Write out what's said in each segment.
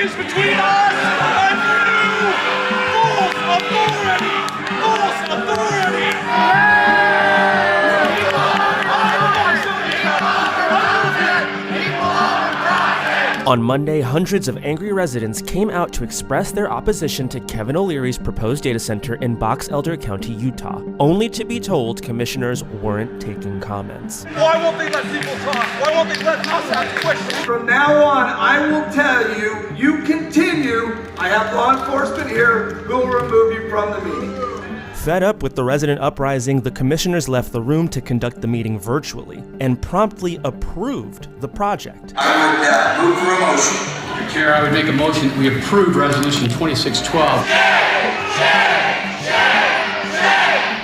is between us and you! False authority! False authority! On Monday, hundreds of angry residents came out to express their opposition to Kevin O'Leary's proposed data center in Box Elder County, Utah, only to be told commissioners weren't taking comments. Why won't they let people talk? Why won't they let us ask questions? From now on, I will tell you, you continue. I have law enforcement here who will remove you from the meeting. Fed up with the resident uprising, the commissioners left the room to conduct the meeting virtually and promptly approved the project. I would move for a motion. Mr. Chair, I would make a motion that we approve Resolution 2612.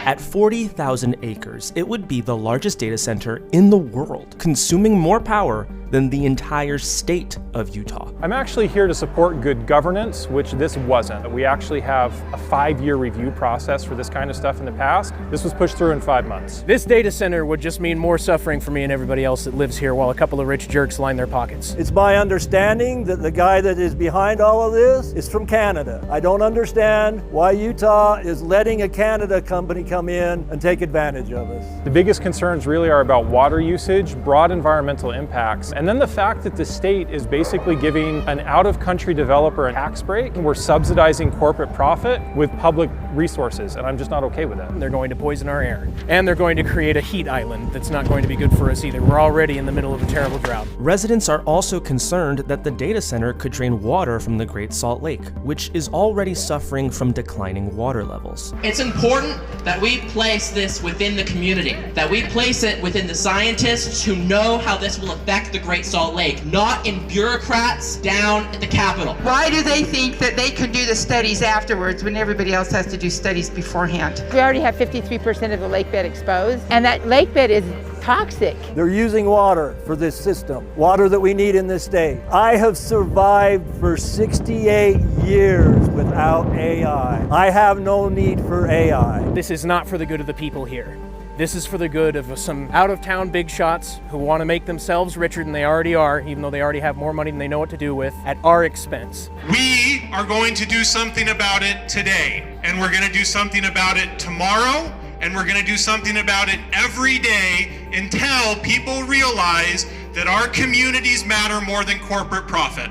At 40,000 acres, it would be the largest data center in the world, consuming more power than the entire state of Utah. I'm actually here to support good governance, which this wasn't. We actually have a 5-year review process for this kind of stuff in the past. This was pushed through in 5 months. This data center would just mean more suffering for me and everybody else that lives here while a couple of rich jerks line their pockets. It's my understanding that the guy that is behind all of this is from Canada. I don't understand why Utah is letting a Canada company come in and take advantage of us. The biggest concerns really are about water usage, broad environmental impacts, and then the fact that the state is basically giving an out-of-country developer a tax break, and we're subsidizing corporate profit with public resources, and I'm just not okay with that. They're going to poison our air, and they're going to create a heat island that's not going to be good for us either. We're already in the middle of a terrible drought. Residents are also concerned that the data center could drain water from the Great Salt Lake, which is already suffering from declining water levels. It's important that we place this within the community, that we place it within the scientists who know how this will affect the Great Salt Lake, not in bureaucrats down at the Capitol. Why do they think that they can do the studies afterwards when everybody else has to do studies beforehand? We already have 53% of the lake bed exposed, and that lake bed is toxic. They're using water for this system, water that we need in this state. I have survived for 68 years without AI. I have no need for AI. This is not for the good of the people here. This is for the good of some out-of-town big shots who want to make themselves richer than they already are, even though they already have more money than they know what to do with, at our expense. We are going to do something about it today, and we're going to do something about it tomorrow, and we're going to do something about it every day until people realize that our communities matter more than corporate profit.